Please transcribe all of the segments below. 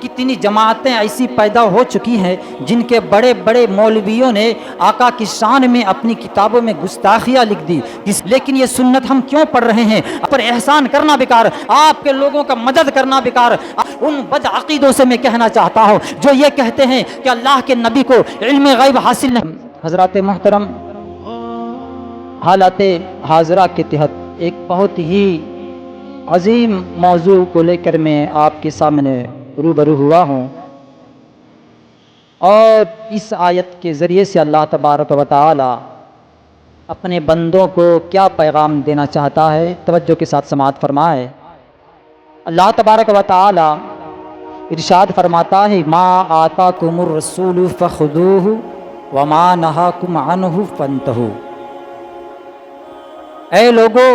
کتنی جماعتیں ایسی پیدا ہو چکی ہیں جن کے بڑے بڑے مولویوں نے آقا کی شان میں اپنی کتابوں میں گستاخیاں لکھ دی، لیکن یہ سنت ہم کیوں پڑھ رہے ہیں؟ پر احسان کرنا بیکار، آپ کے لوگوں کا مدد کرنا بیکار۔ ان بد عقیدوں سے میں کہنا چاہتا ہوں جو یہ کہتے ہیں کہ اللہ کے نبی کو علم غیب حاصل نہیں۔ حضرات محترم، حالات حاضرہ کے تحت ایک بہت ہی عظیم موضوع کو لے کر میں آپ کے سامنے روبرو ہوا ہوں، اور اس آیت کے ذریعے سے اللہ تبارک و تعالی اپنے بندوں کو کیا پیغام دینا چاہتا ہے، توجہ کے ساتھ سماعت فرمائے۔ اللہ تبارک و تعالی ارشاد فرماتا ہے، ما آتاکم الرسول فخذوہ وما نہاکم عنہ فانتہوا۔ اے لوگو،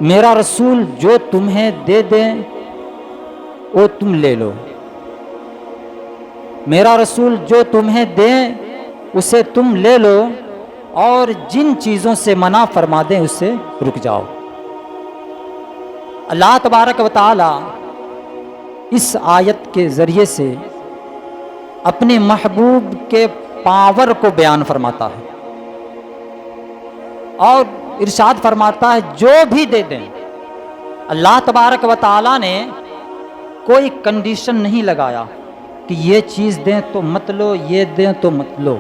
میرا رسول جو تمہیں دے دیں وہ تم لے لو، میرا رسول جو تمہیں دیں اسے تم لے لو، اور جن چیزوں سے منع فرما دیں اس سے رک جاؤ۔ اللہ تبارک و تعالی اس آیت کے ذریعے سے اپنے محبوب کے پاور کو بیان فرماتا ہے، اور ارشاد فرماتا ہے جو بھی دے دیں۔ اللہ تبارک و تعالی نے کوئی کنڈیشن نہیں لگایا کہ یہ چیز دیں تو مت لو، یہ دیں تو مت لو،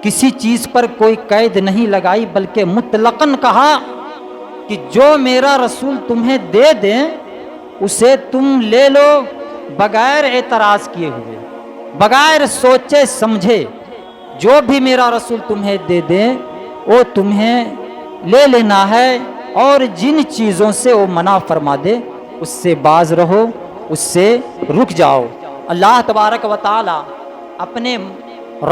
کسی چیز پر کوئی قید نہیں لگائی، بلکہ مطلقاً کہا کہ جو میرا رسول تمہیں دے دیں اسے تم لے لو، بغیر اعتراض کیے ہوئے، بغیر سوچے سمجھے۔ جو بھی میرا رسول تمہیں دے دیں وہ تمہیں لے لینا ہے، اور جن چیزوں سے وہ منع فرما دے اس سے باز رہو، اس سے رک جاؤ۔ اللہ تبارک و تعالی اپنے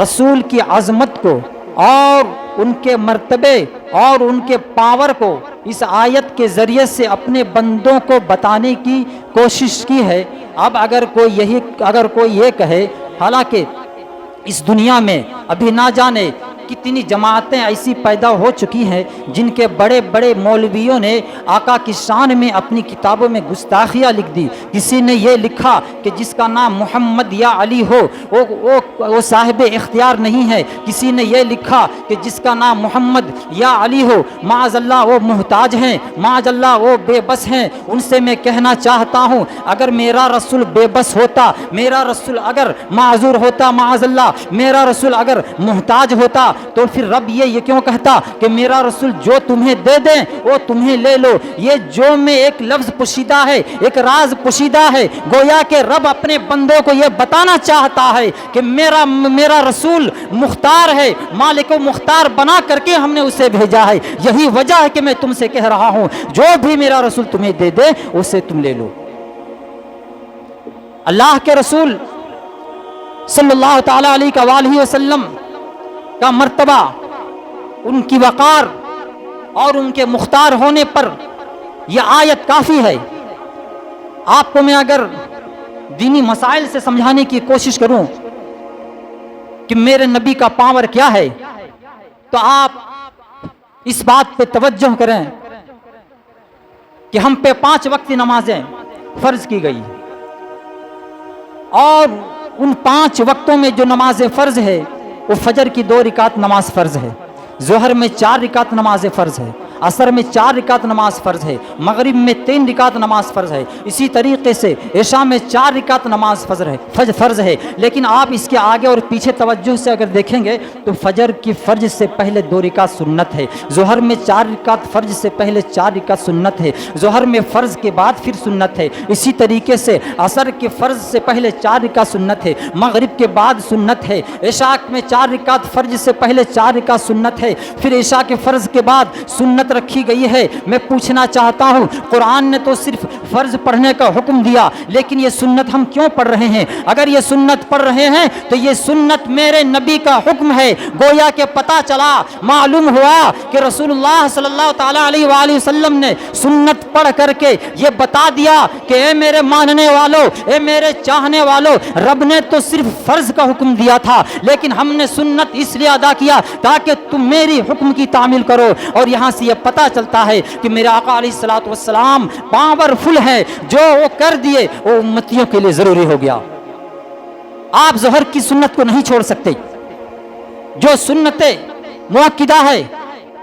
رسول کی عظمت کو اور ان کے مرتبے اور ان کے پاور کو اس آیت کے ذریعے سے اپنے بندوں کو بتانے کی کوشش کی ہے۔ اب اگر کوئی یہ کہے، حالانکہ اس دنیا میں ابھی نہ جانے کتنی جماعتیں ایسی پیدا ہو چکی ہیں جن کے بڑے بڑے مولویوں نے آقا کی شان میں اپنی کتابوں میں گستاخیاں لکھ دی۔ کسی نے یہ لکھا کہ جس کا نام محمد یا علی ہو وہ صاحب اختیار نہیں ہے، کسی نے یہ لکھا کہ جس کا نام محمد یا علی ہو معاذ اللہ وہ محتاج ہیں، معاذ اللہ وہ بے بس ہیں۔ ان سے میں کہنا چاہتا ہوں، اگر میرا رسول بے بس ہوتا، میرا رسول اگر معذور ہوتا، معاذ اللہ میرا رسول اگر محتاج ہوتا، تو پھر رب یہ کیوں کہتا کہ میرا رسول جو تمہیں دے دیں وہ تمہیں لے لو؟ یہ جو میں ایک لفظ پوشیدہ ہے، ایک راز پوشیدہ ہے، گویا کہ رب اپنے بندوں کو یہ بتانا چاہتا ہے کہ میرا رسول مختار ہے، مالک و مختار بنا کر کے ہم نے اسے بھیجا ہے۔ یہی وجہ ہے کہ میں تم سے کہہ رہا ہوں جو بھی میرا رسول تمہیں دے دے اسے تم لے لو۔ اللہ کے رسول صلی اللہ تعالی علیہ وآلہ وسلم کا مرتبہ، ان کی وقار اور ان کے مختار ہونے پر یہ آیت کافی ہے۔ آپ کو میں اگر دینی مسائل سے سمجھانے کی کوشش کروں کہ میرے نبی کا پاور کیا ہے، تو آپ اس بات پہ توجہ کریں کہ ہم پہ 5 وقت کی نمازیں فرض کی گئی، اور ان 5 وقتوں میں جو نماز فرض ہے وہ فجر کی 2 رکعت نماز فرض ہے، ظہر میں 4 رکعت نماز فرض ہے، عصر میں 4 رکعت نماز فرض ہے، مغرب میں 3 رکعت نماز فرض ہے، اسی طریقے سے عشاء میں 4 رکعت نماز فرض ہے۔ لیکن آپ اس کے آگے اور پیچھے توجہ سے اگر دیکھیں گے تو فجر کی فرض سے پہلے 2 رکعت سنت ہے، ظہر میں 4 رکعت فرض سے پہلے 4 رکعت سنت ہے، ظہر میں فرض کے بعد پھر سنت ہے، اسی طریقے سے عصر کے فرض سے پہلے 4 رکعت سنت ہے، مغرب کے بعد سنت ہے، عشاء میں 4 رکعت فرض سے پہلے 4 رکعت سنت ہے، پھر عشاء کے فرض کے بعد سنت رکھی گئی ہے۔ میں پوچھنا چاہتا ہوں، قرآن نے تو صرف فرض پڑھنے کا حکم دیا، لیکن یہ سنت ہم کیوں پڑھ رہے ہیں؟ اگر یہ سنت پڑھ رہے ہیں تو یہ سنت میرے نبی کا حکم ہے۔ گویا کہ پتہ چلا، معلوم ہوا کہ رسول اللہ صلی اللہ تعالی علیہ وآلہ وسلم نے سنت پڑھ کر کے یہ بتا دیا کہ اے میرے ماننے والوں، اے میرے چاہنے والوں، رب نے تو صرف فرض کا حکم دیا تھا، لیکن ہم نے سنت اس لیے ادا کیا تاکہ تم میری حکم کی تعمیل کرو۔ اور یہاں سے یہ پتہ چلتا ہے کہ میرے آقا علیہ الصلوۃ والسلام پاورفل ہے، جو وہ کر دیے وہ امتیوں کے لیے ضروری ہو گیا۔ آپ ظہر کی سنت کو نہیں چھوڑ سکتے، جو سنت مؤکدہ ہے،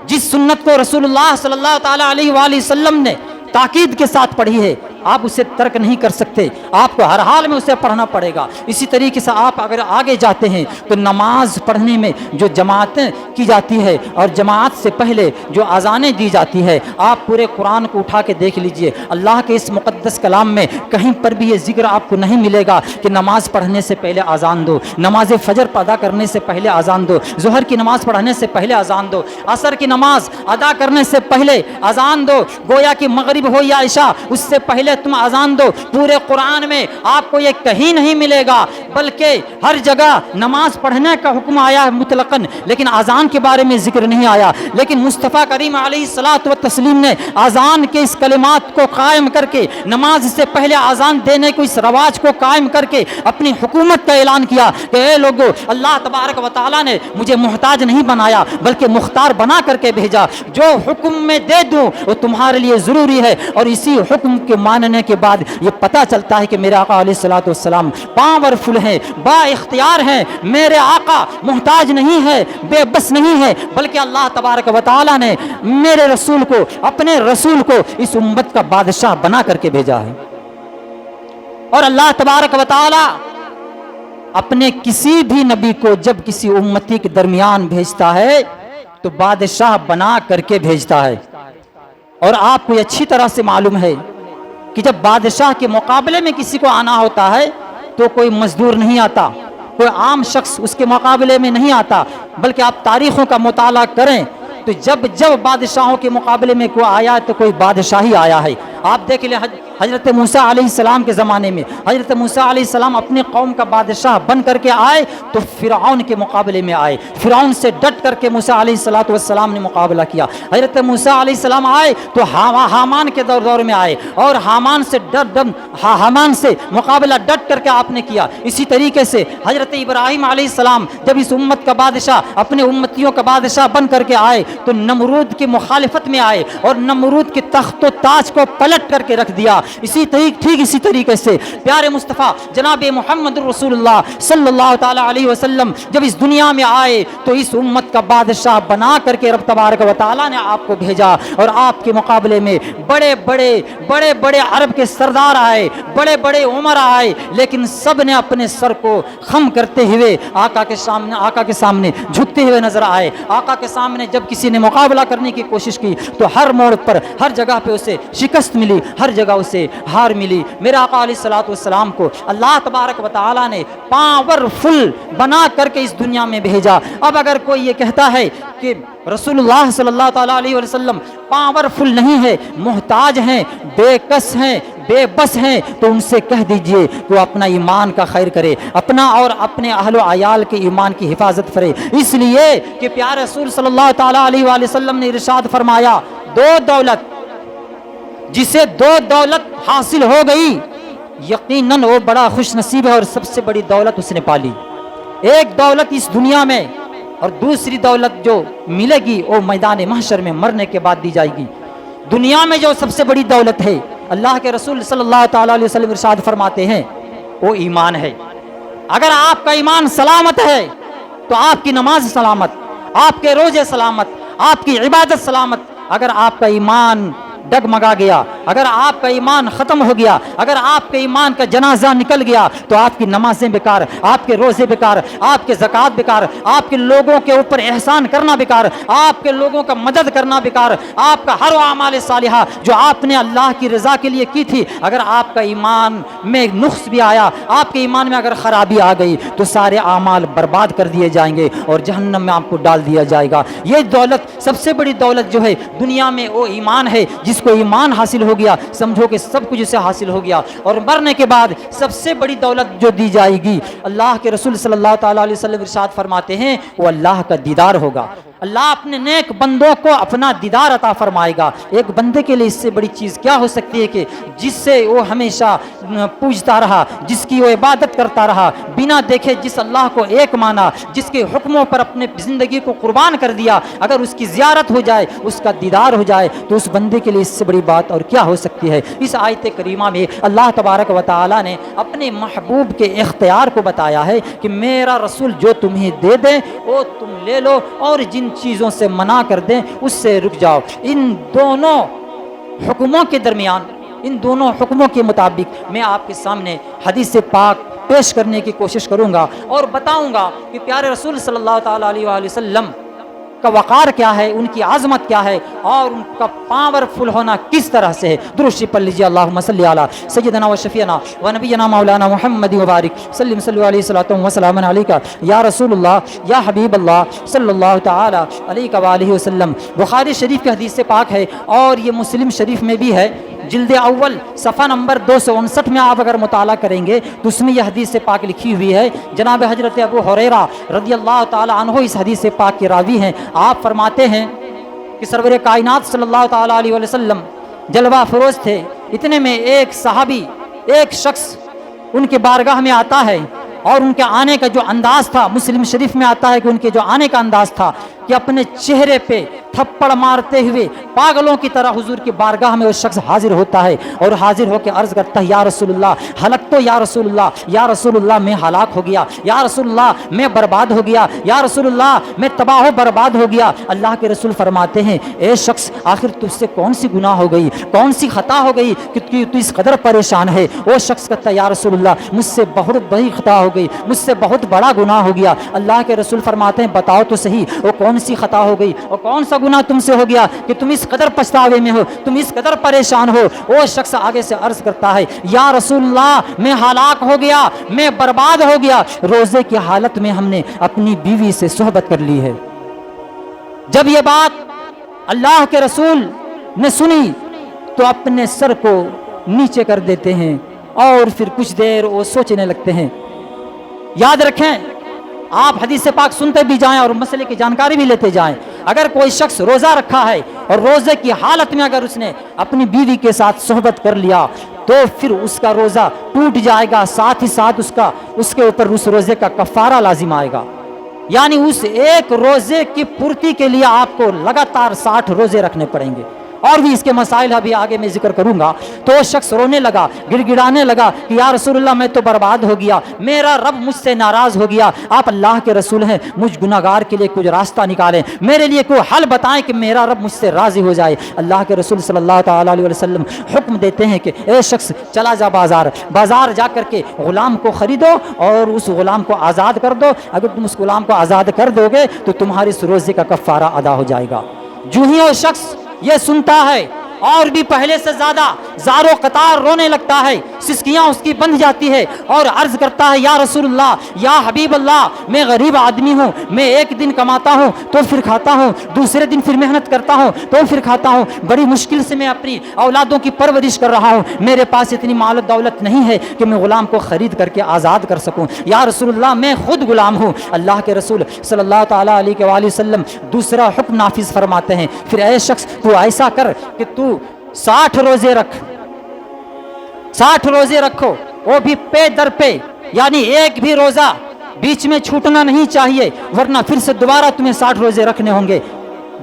جس سنت کو رسول اللہ صلی اللہ تعالی علیہ وآلہ وسلم نے تاکید کے ساتھ پڑھی ہے، آپ اسے ترک نہیں کر سکتے، آپ کو ہر حال میں اسے پڑھنا پڑے گا۔ اسی طریقے سے آپ اگر آگے جاتے ہیں تو نماز پڑھنے میں جو جماعتیں کی جاتی ہے اور جماعت سے پہلے جو اذانیں دی جاتی ہے، آپ پورے قرآن کو اٹھا کے دیکھ لیجئے، اللہ کے اس مقدس کلام میں کہیں پر بھی یہ ذکر آپ کو نہیں ملے گا کہ نماز پڑھنے سے پہلے اذان دو، نماز فجر ادا کرنے سے پہلے اذان دو، ظہر کی نماز پڑھنے سے پہلے اذان دو، عصر کی نماز ادا کرنے سے پہلے اذان دو، گویا کہ مغرب ہو یا عشاء اس سے پہلے تم اذان دو۔ پورے قرآن میں آپ کو یہ کہیں نہیں ملے گا، بلکہ ہر جگہ نماز پڑھنے کا حکم آیا ہے مطلقاً، لیکن اذان کے بارے میں ذکر نہیں آیا۔ لیکن مصطفیٰ کریم علیہ الصلاۃ والتسلیم نے اذان کے اس کلمات کو قائم کر کے، نماز سے پہلے اذان دینے کو اس رواج کو قائم کر کے اپنی حکومت کا اعلان کیا کہ اے لوگو، اللہ تبارک و تعالیٰ نے مجھے محتاج نہیں بنایا بلکہ مختار بنا کر کے بھیجا، جو حکم میں دے دوں وہ تمہارے لیے ضروری ہے۔ اور اسی حکم کے ماننے کے بعد یہ پتہ چلتا ہے کہ میرے آقا علیہ الصلوۃ والسلام پاورفل ہیں، با اختیار ہیں، میرے آقا محتاج نہیں ہے، بے بس نہیں ہے، بلکہ اللہ تبارک و تعالیٰ نے میرے رسول کو، اپنے رسول کو اس امت کا بادشاہ بنا کر کے بھیجا ہے۔ اور اللہ تبارک و تعالیٰ اپنے کسی بھی نبی کو جب کسی امتی کے درمیان بھیجتا ہے تو بادشاہ بنا کر کے بھیجتا ہے۔ اور آپ کو اچھی طرح سے معلوم ہے کہ جب بادشاہ کے مقابلے میں کسی کو آنا ہوتا ہے تو کوئی مزدور نہیں آتا، کوئی عام شخص اس کے مقابلے میں نہیں آتا، بلکہ آپ تاریخوں کا مطالعہ کریں تو جب بادشاہوں کے مقابلے میں کوئی آیا تو کوئی بادشاہ ہی آیا ہے۔ آپ دیکھ لیں حضرت موسیٰ علیہ السلام کے زمانے میں حضرت موسیٰ علیہ السلام اپنی قوم کا بادشاہ بن کر کے آئے تو فرعون کے مقابلے میں آئے، فرعون سے ڈٹ کر کے موسیٰ علیہ السلام نے مقابلہ کیا۔ حضرت موسیٰ علیہ السلام آئے تو حامان کے دور میں آئے اور حامان سے مقابلہ ڈٹ کر کے آپ نے کیا۔ اسی طریقے سے حضرت ابراہیم علیہ السلام جب اس امت کا بادشاہ، اپنے امتیوں کا بادشاہ بن کر کے آئے تو نمرود کی مخالفت میں آئے اور نمرود کے تخت و تاج کو پلٹ کر کے رکھ دیا۔ ٹھیک اسی طریقے سے پیارے مصطفیٰ جناب محمد رسول اللہ صلی اللہ تعالی علیہ وسلم جب اس دنیا میں آئے تو اس امت کا بادشاہ بنا کر کے رب تبارک و تعالیٰ نے آپ کو بھیجا، اور آپ کے مقابلے میں بڑے بڑے عرب کے سردار آئے، بڑے بڑے عمرا آئے، لیکن سب نے اپنے سر کو خم کرتے ہوئے آقا کے سامنے جھکتے ہوئے نظر آئے۔ آقا کے سامنے جب کسی نے مقابلہ کرنے کی کوشش کی تو ہر موڑ پر، ہر جگہ پہ اسے شکست ملی، ہر جگہ اسے ہار ملی۔ میرے آقا علیہ الصلوۃ والسلام کو اللہ تبارک و تعالیٰ نے پاورفل بنا کر کے اس دنیا میں بھیجا۔ اب اگر کوئی یہ کہتا ہے کہ رسول اللہ صلی اللہ تعالیٰ علیہ وسلم پاورفل نہیں ہے، محتاج ہیں، بے کس ہیں، بے بس ہیں، تو ان سے کہہ دیجئے کہ وہ اپنا ایمان کا خیر کرے، اپنا اور اپنے اہل و عیال کے ایمان کی حفاظت کرے، اس لیے کہ پیارے رسول صلی اللہ تعالیٰ علیہ وآلہ وسلم نے ارشاد فرمایا، جسے دو دولت حاصل ہو گئی یقیناً وہ بڑا خوش نصیب ہے اور سب سے بڑی دولت اس نے پالی۔ ایک دولت اس دنیا میں اور دوسری دولت جو ملے گی وہ میدان محشر میں مرنے کے بعد دی جائے گی۔ دنیا میں جو سب سے بڑی دولت ہے، اللہ کے رسول صلی اللہ تعالیٰ علیہ وسلم ارشاد فرماتے ہیں، وہ ایمان ہے۔ اگر آپ کا ایمان سلامت ہے تو آپ کی نماز سلامت، آپ کے روزے سلامت، آپ کی عبادت سلامت۔ اگر آپ کا ایمان ڈگمگا گیا، اگر آپ کا ایمان ختم ہو گیا، اگر آپ کے ایمان کا جنازہ نکل گیا تو آپ کی نمازیں بیکار، آپ کے روزے بیکار، آپ کے زکوٰۃ بیکار، آپ کے لوگوں کے اوپر احسان کرنا بیکار، آپ کے لوگوں کا مدد کرنا بیکار، آپ کا ہر اعمال صالحہ جو آپ نے اللہ کی رضا کے لیے کی تھی، اگر آپ کا ایمان میں نقص بھی آیا، آپ کے ایمان میں اگر خرابی آ گئی تو سارے اعمال برباد کر دیے جائیں گے اور جہنم میں آپ کو ڈال دیا جائے گا۔ یہ دولت، سب سے بڑی دولت جو ہے دنیا میں، وہ ایمان ہے۔ جس کو ایمان حاصل ہو گیا سمجھو کہ سب کچھ اسے حاصل ہو گیا۔ اور مرنے کے بعد سب سے بڑی دولت جو دی جائے گی، اللہ کے رسول صلی اللہ تعالیٰ علیہ وسلم ارشاد فرماتے ہیں، وہ اللہ کا دیدار ہوگا۔ اللہ اپنے نیک بندوں کو اپنا دیدار عطا فرمائے گا۔ ایک بندے کے لیے اس سے بڑی چیز کیا ہو سکتی ہے کہ جس سے وہ ہمیشہ پوجتا رہا، جس کی وہ عبادت کرتا رہا، بنا دیکھے جس اللہ کو ایک مانا، جس کے حکموں پر اپنے زندگی کو قربان کر دیا، اگر اس کی زیارت ہو جائے، اس کا دیدار ہو جائے تو اس بندے کے لیے اس سے بڑی بات اور کیا ہو سکتی ہے۔ اس آیت کریمہ میں اللہ تبارک و تعالی نے اپنے محبوب کے اختیار کو بتایا ہے کہ میرا رسول جو تمہیں دے دے وہ تم لے لو، اور جن چیزوں سے منع کر دیں اس سے رک جاؤ۔ ان دونوں حکموں کے درمیان، ان دونوں حکموں کے مطابق میں آپ کے سامنے حدیث پاک پیش کرنے کی کوشش کروں گا اور بتاؤں گا کہ پیارے رسول صلی اللہ تعالیٰ علیہ وآلہ وسلم کا وقار کیا ہے، ان کی عظمت کیا ہے، اور ان کا پاورفل ہونا کس طرح سے ہے۔ درود شریف پڑھ لیجیے، اللہم صلی علی سیدنا و شفیعنا و نبینا مولانا محمد وبارک سلم صلی علیہ وسلم وسلام علیکہ یا رسول اللہ یا حبیب اللہ صلی اللہ تعالی علیہ وآلہ وسلم۔ بخاری شریف کی حدیث پاک ہے اور یہ مسلم شریف میں بھی ہے، جلد اول صفحہ نمبر 259 میں آپ اگر مطالعہ کریں گے تو اس میں یہ حدیث پاک لکھی ہوئی ہے۔ جناب حضرت ابو ہریرہ رضی اللہ تعالی عنہ اس حدیث پاک کے راوی ہیں۔ آپ فرماتے ہیں کہ سرور کائنات صلی اللہ تعالی علیہ وسلم جلوہ فروز تھے، اتنے میں ایک صحابی، ایک شخص ان کے بارگاہ میں آتا ہے، اور ان کے آنے کا جو انداز تھا، مسلم شریف میں آتا ہے کہ ان کے جو آنے کا انداز تھا کہ اپنے چہرے پہ تھپڑ مارتے ہوئے پاگلوں کی طرح حضور کی بارگاہ میں وہ شخص حاضر ہوتا ہے، اور حاضر ہو کے عرض کرتا ہے یا رسول اللہ ہلک تو، یا رسول اللہ، یا رسول اللہ میں ہلاک ہو گیا، یا رسول اللہ میں برباد ہو گیا، یا رسول اللہ میں تباہ و برباد ہو گیا۔ اللہ کے رسول فرماتے ہیں اے شخص آخر تجھ سے کون سی گناہ ہو گئی، کون سی خطا ہو گئی کہ تو اس قدر پریشان ہے؟ وہ شخص کہتا ہے یا رسول اللہ مجھ سے بہت بڑی خطا ہو گئی، مجھ سے بہت بڑا گناہ ہو گیا۔ اللہ کے رسول فرماتے ہیں بتاؤ تو صحیح وہ کون سی خطا ہو گئی اور کون سا گناہ تم سے ہو گیا کہ تم اس قدر پچھتاوے میں ہو، تم اس قدر پریشان ہو؟ وہ شخص آگے سے عرض کرتا ہے یا رسول اللہ میں ہلاک ہو گیا، میں برباد ہو گیا، روزے کی حالت میں ہم نے اپنی بیوی سے صحبت کر لی ہے۔ جب یہ بات اللہ کے رسول نے سنی تو اپنے سر کو نیچے کر دیتے ہیں اور پھر کچھ دیر وہ سوچنے لگتے ہیں۔ یاد رکھیں آپ حدیث پاک سنتے بھی جائیں اور مسئلے کی جانکاری بھی لیتے جائیں۔ اگر کوئی شخص روزہ رکھا ہے اور روزے کی حالت میں اگر اس نے اپنی بیوی کے ساتھ صحبت کر لیا تو پھر اس کا روزہ ٹوٹ جائے گا، ساتھ ہی ساتھ اس کے اوپر اس روزے کا کفارہ لازم آئے گا۔ یعنی اس ایک روزے کی پورتی کے لیے آپ کو لگاتار 60 روزے رکھنے پڑیں گے۔ اور بھی اس کے مسائل ابھی آگے میں ذکر کروں گا۔ تو وہ شخص رونے لگا، گڑ گڑانے لگا کہ یا رسول اللہ میں تو برباد ہو گیا، میرا رب مجھ سے ناراض ہو گیا، آپ اللہ کے رسول ہیں، مجھ گناہگار کے لیے کچھ راستہ نکالیں، میرے لیے کوئی حل بتائیں کہ میرا رب مجھ سے راضی ہو جائے۔ اللہ کے رسول صلی اللہ تعالیٰ علیہ وسلم حکم دیتے ہیں کہ اے شخص چلا جا بازار جا کر کے غلام کو خریدو اور اس غلام کو آزاد کر دو، اگر تم اس غلام کو آزاد کر دو گے تو تمہاری اس روزے کا کفارہ ادا ہو جائے گا۔ جو ہی وہ شخص یہ سنتا ہے اور بھی پہلے سے زیادہ زار و قطار رونے لگتا ہے، سسکیاں اس کی بندھ جاتی ہے اور عرض کرتا ہے یا رسول اللہ یا حبیب اللہ میں غریب آدمی ہوں، میں ایک دن کماتا ہوں تو پھر کھاتا ہوں، دوسرے دن پھر محنت کرتا ہوں تو پھر کھاتا ہوں، بڑی مشکل سے میں اپنی اولادوں کی پرورش کر رہا ہوں، میرے پاس اتنی مال و دولت نہیں ہے کہ میں غلام کو خرید کر کے آزاد کر سکوں، یا رسول اللہ میں خود غلام ہوں۔ اللہ کے رسول صلی اللہ تعالیٰ علیہ وآلہ وسلم دوسرا حکم نافذ فرماتے ہیں، پھر اے شخص تو ایسا کر کہ تو 60 روزے رکھ، 60 روزے رکھو، وہ بھی پے در پے، یعنی ایک بھی روزہ بیچ میں چھوٹنا نہیں چاہیے ورنہ پھر سے دوبارہ تمہیں 60 روزے رکھنے ہوں گے۔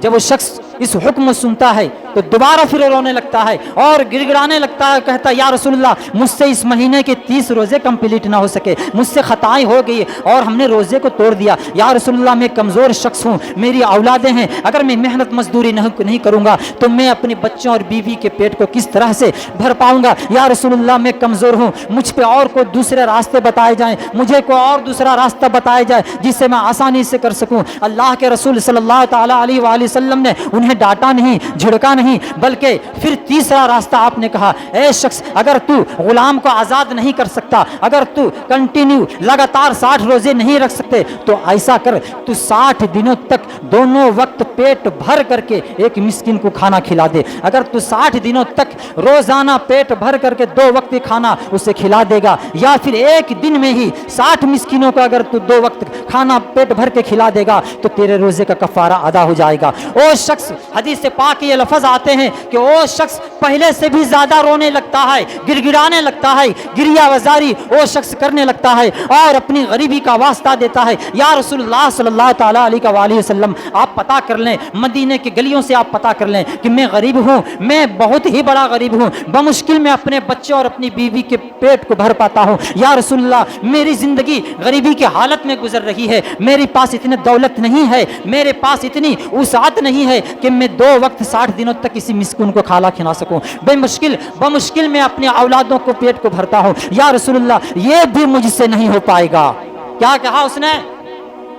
جب وہ شخص اس حکم سنتا ہے تو دوبارہ پھر رونے لگتا ہے اور گڑ گڑانے لگتا ہے، کہتا ہے یا رسول اللہ مجھ سے اس مہینے کے 30 روزے کمپلیٹ نہ ہو سکے، مجھ سے خطائیں ہو گئی اور ہم نے روزے کو توڑ دیا، یا رسول اللہ میں کمزور شخص ہوں، میری اولادیں ہیں، اگر میں محنت مزدوری نہیں کروں گا تو میں اپنے بچوں اور بیوی کے پیٹ کو کس طرح سے بھر پاؤں گا، یا رسول اللہ میں کمزور ہوں، مجھ پہ اور کوئی دوسرے راستے بتائے جائیں، مجھے کوئی اور دوسرا راستہ بتایا جائے جس سے میں آسانی سے کر سکوں۔ اللہ کے رسول صلی اللہ تعالیٰ علیہ وآلہ وسلم نے انہیں ڈانٹا نہیں، جھڑکا نہیں، بلکہ پھر تیسرا راستہ آپ نے کہا اے شخص اگر تو غلام کو آزاد نہیں کر سکتا, اگر تو کنٹینیو لگاتار 60 روزے نہیں رکھ سکتے تو ایسا کر, تو 60 دنوں تک دونوں وقت پیٹ بھر کر کے ایک مسکین کو کھانا کھلا دے. اگر تو 60 دنوں تک روزانہ پیٹ بھر کر کے 2 وقت کھانا اسے کھلا دے گا, یا پھر ایک دن میں ہی 60 مسکینوں کو اگر تو 2 وقت کھانا پیٹ بھر کے کھلا دے گا تو تیرے روزے کا کفارہ ادا ہو جائے گا. وہ شخص, حدیث پاک یہ لفظ آتے ہیں کہ وہ شخص پہلے سے بھی زیادہ رونے لگتا ہے, گر گرانے لگتا ہے, گریہ وزاری وہ شخص کرنے لگتا ہے اور اپنی غریبی کا واسطہ دیتا ہے. یا رسول اللہ صلی اللہ تعالیٰ علیہ وآلہ وسلم, آپ پتہ کر لیں, مدینے کی گلیوں سے آپ پتہ کر لیں کہ میں غریب ہوں, میں بہت ہی بڑا غریب ہوں, بمشکل میں اپنے بچے اور اپنی بیوی کے پیٹ کو بھر پاتا ہوں. یا رسول اللہ میری زندگی غریبی کی حالت میں گزر رہی ہے, میرے پاس اتنی دولت نہیں ہے, میرے پاس اتنی وسعت نہیں ہے کہ میں 2 وقت 60 دنوں تک کسی مسکین کو کھانا کھلا سکوں, بمشکل میں اپنے اولادوں کو پیٹ کو بھرتا ہوں. یا رسول اللہ یہ بھی مجھ سے نہیں ہو پائے گا. کیا کہا اس نے؟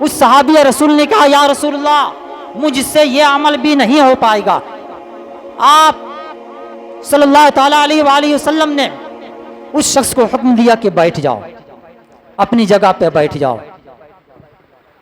اس صحابی رسول نے کہا یا رسول اللہ مجھ سے یہ عمل بھی نہیں ہو پائے گا. آپ صلی اللہ تعالیٰ علیہ وآلہ وسلم نے اس شخص کو حکم دیا کہ بیٹھ جاؤ, اپنی جگہ پہ بیٹھ جاؤ.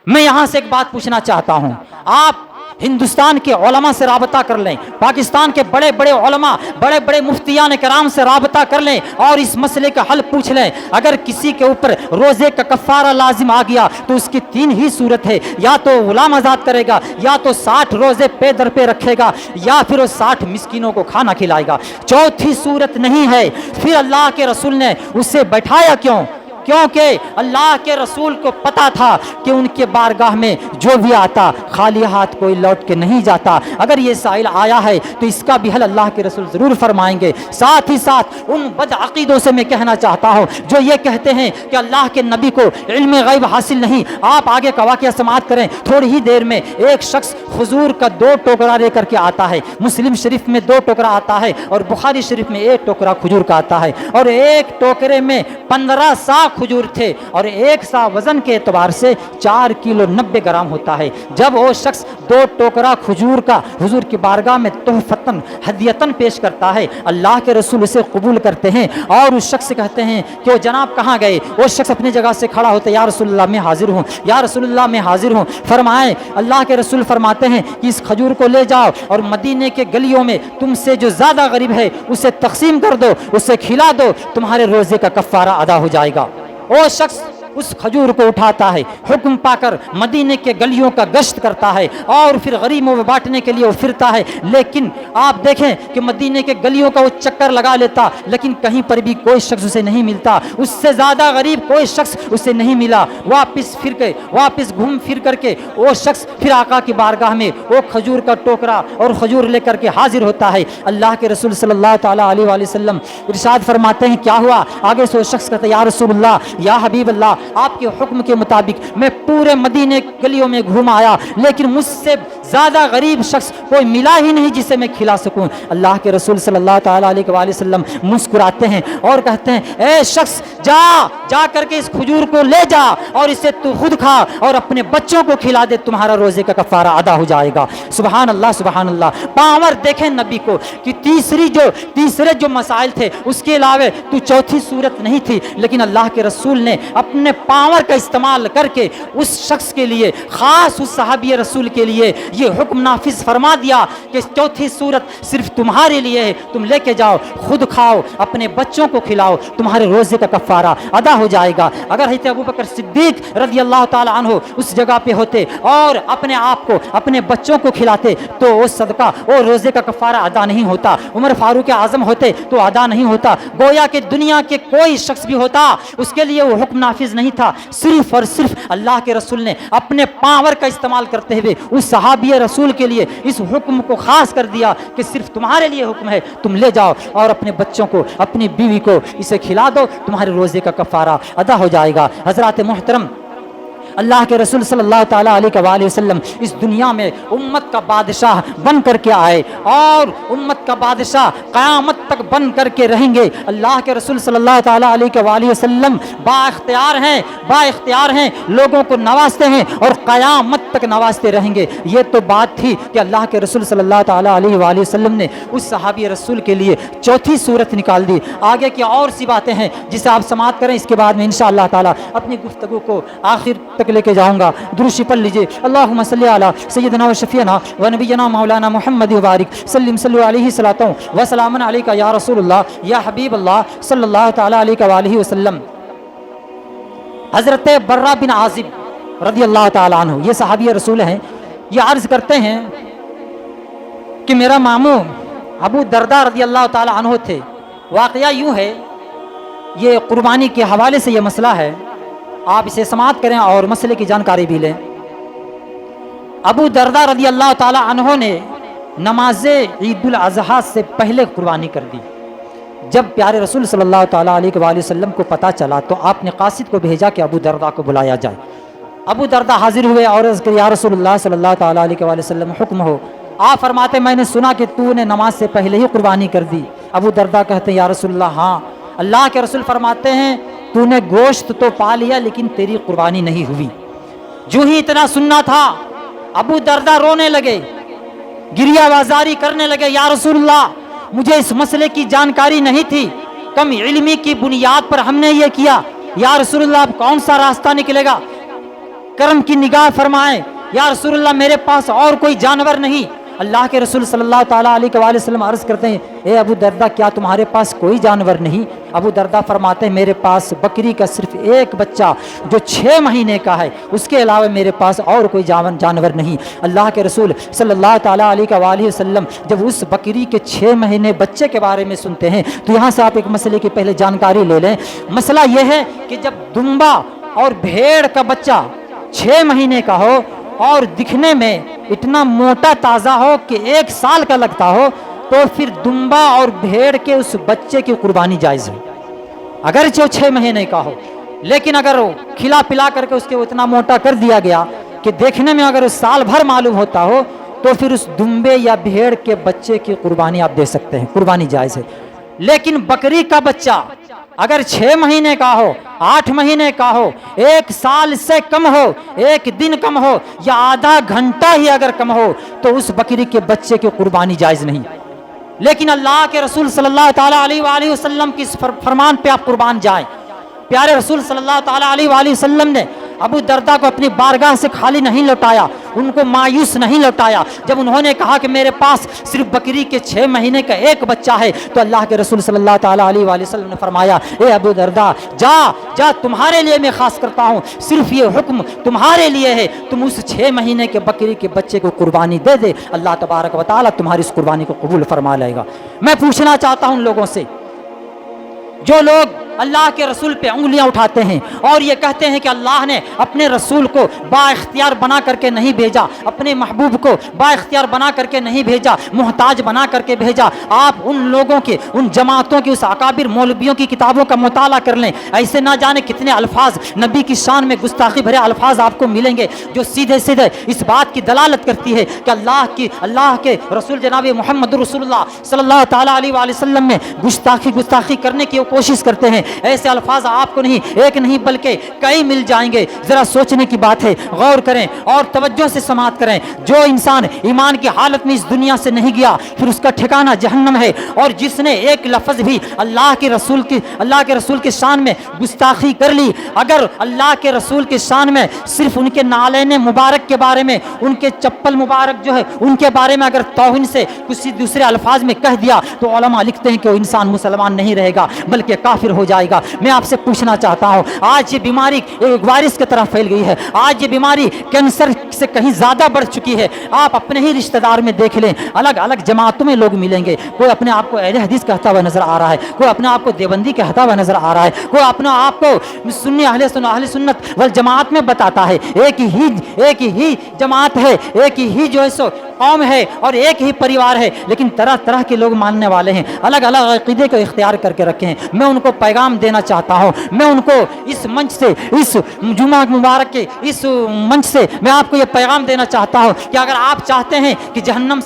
میں یہاں سے ایک بات پوچھنا چاہتا ہوں, آپ ہندوستان کے علماء سے رابطہ کر لیں, پاکستان کے بڑے بڑے علماء, بڑے بڑے مفتیان کرام سے رابطہ کر لیں اور اس مسئلے کا حل پوچھ لیں. اگر کسی کے اوپر روزے کا کفارہ لازم آ گیا تو اس کی 3 ہی صورت ہے, یا تو غلام آزاد کرے گا, یا تو 60 روزے پے در پہ رکھے گا, یا پھر وہ 60 مسکینوں کو کھانا کھلائے گا. چوتھی صورت نہیں ہے. پھر اللہ کے رسول نے اسے بیٹھایا کیوں؟ کیونکہ اللہ کے رسول کو پتا تھا کہ ان کے بارگاہ میں جو بھی آتا خالی ہاتھ کوئی لوٹ کے نہیں جاتا. اگر یہ سائل آیا ہے تو اس کا بھی حل اللہ کے رسول ضرور فرمائیں گے. ساتھ ہی ساتھ ان بدعقیدوں سے میں کہنا چاہتا ہوں جو یہ کہتے ہیں کہ اللہ کے نبی کو علم غیب حاصل نہیں. آپ آگے کا واقعہ سماعت کریں. تھوڑی ہی دیر میں ایک شخص کھجور کا 2 ٹوکرا لے کر کے آتا ہے. مسلم شریف میں 2 ٹوکرا آتا ہے اور بخاری شریف میں 1 ٹوکرا کھجور کا آتا ہے, اور ایک ٹوکرے میں 15 سا کھجور تھے, اور 1 سا وزن کے اعتبار سے 4 کلو 90 گرام ہوتا ہے. جب وہ شخص 2 ٹوکرا کھجور کا حضور کی بارگاہ میں تحفتاً ہدیتاً پیش کرتا ہے, اللہ کے رسول اسے قبول کرتے ہیں اور اس شخص سے کہتے ہیں کہ وہ جناب کہاں گئے؟ وہ شخص اپنی جگہ سے کھڑا ہوتا ہے, یا رسول اللہ میں حاضر ہوں, یا رسول اللہ میں حاضر ہوں. فرمائیں, اللہ کے رسول فرماتے ہیں کہ اس کھجور کو لے جاؤ اور مدینے کے گلیوں میں تم سے جو زیادہ غریب ہے اسے تقسیم کر دو, اسے کھلا دو, تمہارے روزے کا کفارہ ادا ہو جائے گا. وہ شخص اس کھجور کو اٹھاتا ہے, حکم پا کر مدینے کے گلیوں کا گشت کرتا ہے اور پھر غریبوں میں بانٹنے کے لیے وہ پھرتا ہے. لیکن آپ دیکھیں کہ مدینے کے گلیوں کا وہ چکر لگا لیتا, لیکن کہیں پر بھی کوئی شخص اسے نہیں ملتا, اس سے زیادہ غریب کوئی شخص اسے نہیں ملا. واپس گھوم پھر کر کے وہ شخص پھر آقا کی بارگاہ میں وہ کھجور کا ٹوکرا اور کھجور لے کر کے حاضر ہوتا ہے. اللہ کے رسول صلی اللہ تعالیٰ علیہ وآلہ وسلم ارشاد فرماتے ہیں کیا ہوا؟ آگے سے وہ شخص کہتا ہے یا رسول اللہ, یا حبیب اللہ, آپ کے حکم کے مطابق میں پورے مدینے گلیوں میں گھوم آیا, لیکن مجھ سے زیادہ غریب شخص کوئی ملا ہی نہیں جسے میں کھلا سکوں. اللہ کے رسول صلی اللہ تعالیٰ علیہ وآلہ وسلم مسکراتے ہیں اور کہتے ہیں اے شخص جا کر کے اس کھجور کو لے جا اور اسے تو خود کھا اور اپنے بچوں کو کھلا دے, تمہارا روزے کا کفارہ ادا ہو جائے گا. سبحان اللہ سبحان اللہ. پاور دیکھیں نبی کو کہ تیسرے جو مسائل تھے اس کے علاوہ تو چوتھی صورت نہیں تھی, لیکن اللہ کے رسول نے اپنے پاور کا استعمال کر کے اس شخص کے لیے, خاص اس صحابی رسول کے لیے یہ حکم نافذ فرما دیا کہ چوتھی صورت صرف تمہارے لیے ہے, تم لے کے جاؤ, خود کھاؤ, اپنے بچوں کو کھلاؤ, تمہارے روزے کا کفارہ ادا ہو جائے گا. اگر حضرت ابوبکر صدیق رضی اللہ تعالی عنہ اس جگہ پہ ہوتے اور اپنے آپ کو اپنے بچوں کو کھلاتے تو وہ صدقہ وہ روزے کا کفارہ ادا نہیں ہوتا. عمر فاروق اعظم ہوتے تو ادا نہیں ہوتا. گویا کہ دنیا کے کوئی شخص بھی ہوتا اس کے لیے وہ حکم نافذ نہیں تھا. صرف اور صرف اللہ کے رسول نے اپنے پاور کا استعمال کرتے ہوئے اس صحابی رسول کے لیے اس حکم کو خاص کر دیا کہ صرف تمہارے لیے حکم ہے, تم لے جاؤ اور اپنے بچوں کو, اپنی بیوی کو اسے کھلا دو, تمہارے روزے کا کفارہ ادا ہو جائے گا. حضرات محترم, اللہ کے رسول صلی اللہ تعالیٰ علیہ وآلہ وسلم اس دنیا میں امت کا بادشاہ بن کر کے آئے اور امت کا بادشاہ قیامت تک بن کر کے رہیں گے. اللہ کے رسول صلی اللہ تعالیٰ علیہ وآلہ وسلم با اختیار ہیں, لوگوں کو نوازتے ہیں اور قیامت تک نوازتے رہیں گے۔ یہ تو بات تھی کہ اللہ کے رسول صلی اللہ تعالیٰ علیہ وآلہ وسلم نے اس صحابی رسول کے لیے چوتھی صورت نکال دی۔ آگے کی اور سی باتیں ہیں جسے آپ سماعت کریں، اس کے بعد میں انشاءاللہ تعالیٰ اپنی گفتگو کو آخر تک لے کے جاؤں گا۔ درود شریف پڑھ لیجیے۔ اللہم صلی علی سیدنا و شفیعنا و نبینا مولانا محمد وبارک سلم صلی علیہ صلاۃ و سلام علیک یا رسول اللہ یا حبیب اللہ صلی اللہ تعالیٰ علیہ وآلہ وسلم۔ حضرت برہ بن عازب رضی اللہ تعالیٰ عنہ، یہ صحابی رسول ہیں، یہ عرض کرتے ہیں کہ میرا ماموں ابو دردہ رضی اللہ تعالیٰ عنہ تھے۔ واقعہ یوں ہے، یہ قربانی کے حوالے سے یہ مسئلہ ہے، آپ اسے سماعت کریں اور مسئلے کی جانکاری بھی لیں۔ ابو دردہ رضی اللہ تعالیٰ عنہ نے نماز عید الاضحیٰ سے پہلے قربانی کر دی۔ جب پیارے رسول صلی اللہ تعالیٰ علیہ وآلہ وسلم کو پتہ چلا تو آپ نے قاصد کو بھیجا کہ ابو دردہ کو بلایا جائے۔ ابو دردہ حاضر ہوئے اور عرض کہ یا رسول اللہ صلی اللہ تعالیٰ علیہ وآلہ وسلم حکم ہو۔ آپ فرماتے میں نے سنا کہ تو نے نماز سے پہلے ہی قربانی کر دی۔ ابو دردہ کہتے ہیں یا رسول اللہ ہاں۔ اللہ کے رسول فرماتے ہیں تو نے گوشت تو پا لیا لیکن تیری قربانی نہیں ہوئی۔ جو ہی اتنا سننا تھا ابو دردہ رونے لگے، گریہ بازاری کرنے لگے، یا رسول اللہ مجھے اس مسئلے کی جانکاری نہیں تھی، کم علمی کی بنیاد پر ہم نے یہ کیا، یا رسول اللہ اب کون سا راستہ نکلے گا، کرم کی نگاہ فرمائیں، یا رسول اللہ میرے پاس اور کوئی جانور نہیں۔ اللہ کے رسول صلی اللہ تعالیٰ علیہ وآلہ وسلم عرض کرتے ہیں اے ابو دردہ کیا تمہارے پاس کوئی جانور نہیں؟ ابو دردہ فرماتے ہیں میرے پاس بکری کا صرف ایک بچہ جو 6 مہینے کا ہے، اس کے علاوہ میرے پاس اور کوئی جانور نہیں۔ اللہ کے رسول صلی اللہ تعالیٰ علیہ وآلہ وسلم جب اس بکری کے 6 مہینے بچے کے بارے میں سنتے ہیں تو یہاں سے آپ ایک مسئلے کی پہلے جانکاری لے لیں۔ مسئلہ یہ ہے کہ جب دمبا اور بھیڑ کا بچہ 6 مہینے کا ہو اور دکھنے میں اتنا موٹا تازہ ہو کہ 1 سال کا لگتا ہو تو پھر دمبا اور بھیڑ کے اس بچے کی قربانی جائز ہے، اگرچہ 6 مہینے کا ہو، لیکن اگر وہ کھلا پلا کر کے اس کے اتنا موٹا کر دیا گیا کہ دیکھنے میں اگر سال بھر معلوم ہوتا ہو تو پھر اس دمبے یا بھیڑ کے بچے کی قربانی آپ دے سکتے ہیں، قربانی جائز ہے۔ لیکن بکری کا بچہ اگر 6 مہینے کا ہو، 8 مہینے کا ہو، 1 سال سے کم ہو، 1 دن کم ہو یا آدھا گھنٹہ ہی اگر کم ہو تو اس بکری کے بچے کی قربانی جائز نہیں۔ لیکن اللہ کے رسول صلی اللہ تعالیٰ علیہ وآلہ وسلم کی فرمان پہ آپ قربان جائیں۔ پیارے رسول صلی اللہ تعالیٰ علیہ وآلہ وسلم نے ابو دردہ کو اپنی بارگاہ سے خالی نہیں لوٹایا، ان کو مایوس نہیں لوٹایا۔ جب انہوں نے کہا کہ میرے پاس صرف بکری کے 6 مہینے کا ایک بچہ ہے تو اللہ کے رسول صلی اللہ تعالیٰ علیہ وآلہ وسلم نے فرمایا اے ابو دردہ جا تمہارے لیے میں خاص کرتا ہوں، صرف یہ حکم تمہارے لیے ہے، تم اس 6 مہینے کے بکری کے بچے کو قربانی دے دے، اللہ تبارک و تعالیٰ تمہاری اس قربانی کو قبول فرما لے گا۔ میں پوچھنا چاہتا ہوں لوگوں سے، جو لوگ اللہ کے رسول پہ انگلیاں اٹھاتے ہیں اور یہ کہتے ہیں کہ اللہ نے اپنے رسول کو با اختیار بنا کر کے نہیں بھیجا، اپنے محبوب کو با اختیار بنا کر کے نہیں بھیجا، محتاج بنا کر کے بھیجا، آپ ان لوگوں کے، ان جماعتوں کی، اس اکابر مولویوں کی کتابوں کا مطالعہ کر لیں، ایسے نہ جانے کتنے الفاظ نبی کی شان میں گستاخی بھرے الفاظ آپ کو ملیں گے جو سیدھے سیدھے اس بات کی دلالت کرتی ہے کہ اللہ کے رسول جناب محمد رسول اللہ صلی اللہ تعالیٰ علیہ وآلہ وسلم میں گستاخی کرنے کی کوشش کرتے ہیں۔ ایسے الفاظ آپ کو نہیں، ایک نہیں بلکہ کئی مل جائیں گے۔ ذرا سوچنے کی بات ہے، غور کریں اور توجہ سے سماعت کریں۔ جو انسان ایمان کی حالت میں اس دنیا سے نہیں گیا پھر اس کا ٹھکانہ جہنم ہے، اور جس نے ایک لفظ بھی اللہ کے رسول کے شان میں گستاخی کر لی، اگر اللہ کے رسول کے شان میں صرف ان کے نالین مبارک کے بارے میں، ان کے چپل مبارک جو ہے ان کے بارے میں اگر توہین سے کسی دوسرے الفاظ میں کہہ دیا تو علماء لکھتے ہیں کہ وہ انسان مسلمان نہیں رہے گا بلکہ کافر ہو جائے گا۔ میں آپ سے پوچھنا چاہتا ہوں، آج یہ بیماری ایک وائرس کی طرح پھیل گئی ہے، آج یہ بیماری کینسر سے کہیں زیادہ بڑھ چکی ہے۔ آپ اپنے ہی رشتہ دار میں دیکھ لیں، الگ الگ جماعتوں میں لوگ ملیں گے، کوئی اپنے آپ کو اہل حدیث کہتا ہوا نظر آ رہا ہے، کوئی اپنے آپ کو دیوبندی کہتا ہوا نظر آ رہا ہے، کوئی اپنا آپ کو سنی اہل سنت والجماعت میں بتاتا ہے۔ ایک ہی جماعت ہے، ایک ہی جو ہے سو قوم ہے اور ایک ہی پریوار ہے، لیکن طرح طرح کے لوگ ماننے والے ہیں، الگ الگ عقیدے کو اختیار کر کے رکھے ہیں۔ میں ان کو پیغام دینا چاہتا ہوں، میں ان کو اس منچ سے، اس جمعہ مبارک کے اس منچ سے میں آپ کو یہ پیغام دینا چاہتا ہوں کہ اگر آپ چاہتے ہیں کہ جہنم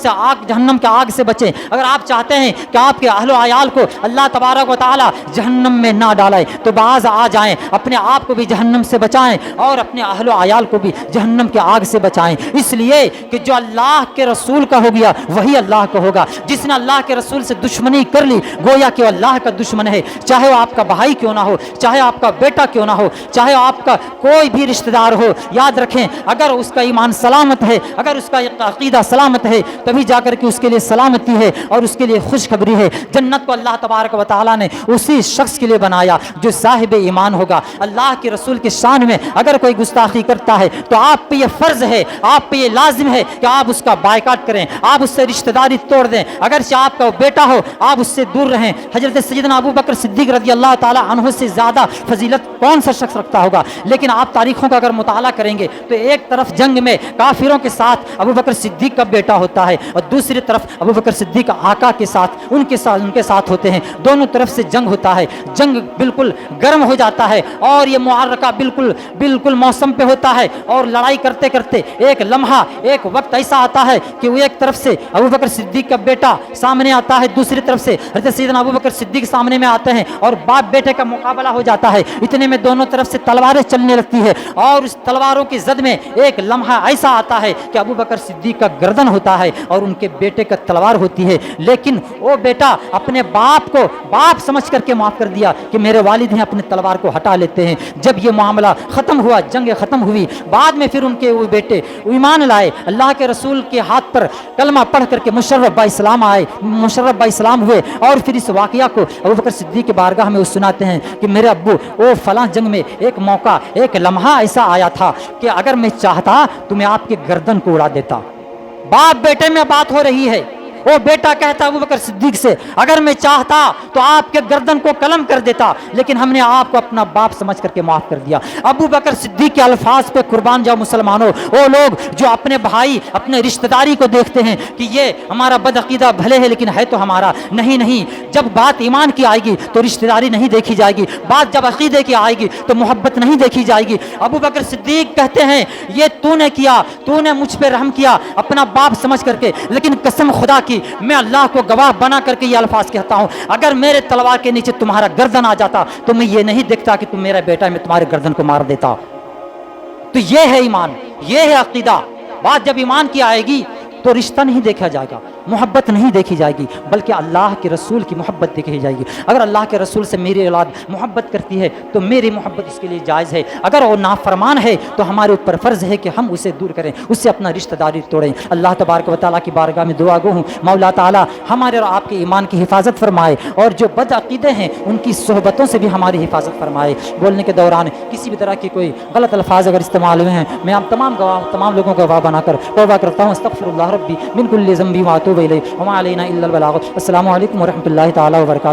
کے آگ سے بچیں، اگر آپ چاہتے ہیں کہ آپ کے اہل و عیال کو اللہ تبارک و تعالی جہنم میں نہ ڈالے، تو باز آ جائیں، اپنے آپ کو بھی جہنم سے بچائیں اور اپنے اہل و عیال کو بھی جہنم کے آگ سے بچائیں، اس لیے کہ جو اللہ کے رسول کا ہو گیا وہی اللہ کا ہوگا۔ جس نے اللہ کے رسول سے دشمنی کر لی گویا کہ وہ اللہ کا دشمن ہے، چاہے وہ آپ کا بھائی کیوں نہ ہو، چاہے آپ کا بیٹا کیوں نہ ہو، چاہے آپ کا کوئی بھی رشتہ دار ہو۔ یاد رکھیں، اگر اس کا ایمان سلامت ہے، اگر اس کا عقیدہ سلامت ہے، تبھی جا کر کے اس کے لیے سلامتی ہے اور اس کے لیے خوشخبری ہے۔ جنت کو اللہ تبارک و تعالیٰ نے اسی شخص کے لیے بنایا جو صاحب ایمان ہوگا۔ اللہ کے رسول کے شان میں اگر کوئی گستاخی کرتا ہے تو آپ پہ یہ فرض ہے، آپ پہ یہ لازم ہے کہ آپ اس کا بائیکاٹ کریں، آپ اس سے رشتہ داری توڑ دیں، اگرچہ آپ کا بیٹا ہو آپ اس سے دور رہیں۔ حضرت سیدنا ابو بکر صدیق رضی اللہ تعالی عنہ سے زیادہ فضیلت کون سا شخص رکھتا ہوگا؟ لیکن آپ تاریخوں کا اگر مطالعہ کریں گے تو ایک طرف جنگ میں کافروں کے ساتھ ابو بکر صدیق کا بیٹا ہوتا ہے اور دوسری طرف ابو بکر صدیق آقا کے ساتھ ان کے ساتھ ہوتے ہیں، دونوں طرف سے جنگ ہوتا ہے، جنگ بالکل گرم ہو جاتا ہے اور یہ معرکہ بالکل موسم پہ ہوتا ہے اور لڑائی کرتے کرتے ایک لمحہ، ایک وقت ایسا آتا ہے کہ وہ ایک طرف سے ابو بکر صدیق کا بیٹا سامنے آتا ہے، دوسری طرف سے حضرت سیدنا ابو بکر صدیق سامنے میں آتے ہیں اور باپ بیٹے کا مقابلہ ہو جاتا ہے۔ اتنے میں دونوں طرف سے تلواریں چلنے لگتی ہے اور اس تلواروں کی زد میں ایک لمحہ ایسا آتا ہے کہ ابو بکر صدیق کا گردن ہوتا ہے اور ان کے بیٹے کا تلوار ہوتی ہے، لیکن وہ بیٹا اپنے باپ کو باپ سمجھ کر کے معاف کر دیا کہ میرے والد ہیں، اپنے تلوار کو ہٹا لیتے ہیں۔ جب یہ معاملہ ختم ہوا، جنگ ختم ہوئی، بعد میں پھر ان کے وہ بیٹے ایمان لائے، اللہ کے رسول کے ہاتھ پر کلمہ پڑھ کر کے مشرف با اسلام ہوئے اور پھر اس واقعہ کو ابو بکر صدیق کے بارگاہ میں وہ سناتے ہیں کہ میرے ابو وہ فلاں جنگ میں ایک موقع، ایک لمحہ ایسا آیا تھا کہ اگر میں چاہتا تو میں آپ کے گردن کو اڑا دیتا۔ باپ بیٹے میں بات ہو رہی ہے، وہ بیٹا کہتا ابو بکر صدیق سے اگر میں چاہتا تو آپ کے گردن کو قلم کر دیتا، لیکن ہم نے آپ کو اپنا باپ سمجھ کر کے معاف کر دیا۔ ابو بکر صدیق کے الفاظ پہ قربان جاؤ مسلمانوں، وہ لوگ جو اپنے بھائی، اپنے رشتہ داری کو دیکھتے ہیں کہ یہ ہمارا بدعقیدہ بھلے ہے لیکن ہے تو ہمارا نہیں، جب بات ایمان کی آئے گی تو رشتہ داری نہیں دیکھی جائے گی، بات جب عقیدے کی آئے گی تو محبت نہیں دیکھی جائے گی۔ ابو بکر صدیق کہتے ہیں یہ تو نے کیا، تو نے مجھ پہ رحم کیا اپنا باپ سمجھ کر کے، لیکن قسم خدا کی میں اللہ کو گواہ بنا کر کے یہ الفاظ کہتا ہوں، اگر میرے تلوار کے نیچے تمہارا گردن آ جاتا تو میں یہ نہیں دیکھتا کہ تم میرا بیٹا ہے، میں تمہارے گردن کو مار دیتا۔ تو یہ ہے ایمان، یہ ہے عقیدہ۔ بات جب ایمان کی آئے گی تو رشتہ نہیں دیکھا جائے گا، محبت نہیں دیکھی جائے گی، بلکہ اللہ کے رسول کی محبت دیکھی جائے گی۔ اگر اللہ کے رسول سے میری اولاد محبت کرتی ہے تو میری محبت اس کے لیے جائز ہے، اگر وہ نافرمان ہے تو ہمارے اوپر فرض ہے کہ ہم اسے دور کریں، اس سے اپنا رشتہ داری توڑیں۔ اللہ تبارک و تعالیٰ کی بارگاہ میں دعا گو ہوں، مولا تعالیٰ ہمارے اور آپ کے ایمان کی حفاظت فرمائے اور جو بد عقیدے ہیں ان کی صحبتوں سے بھی ہماری حفاظت فرمائے۔ بولنے کے دوران کسی بھی طرح کی کوئی غلط الفاظ اگر استعمال ہوئے ہیں، میں آپ تمام لوگوں کو گواہ بنا کر توبہ کرتا ہوں، استغفر اللہ ربی من کل ذنب واتوب الیہ وما علینا الا البلاغ۔ السلام علیکم ورحمۃ اللہ تعالیٰ وبرکاتہ۔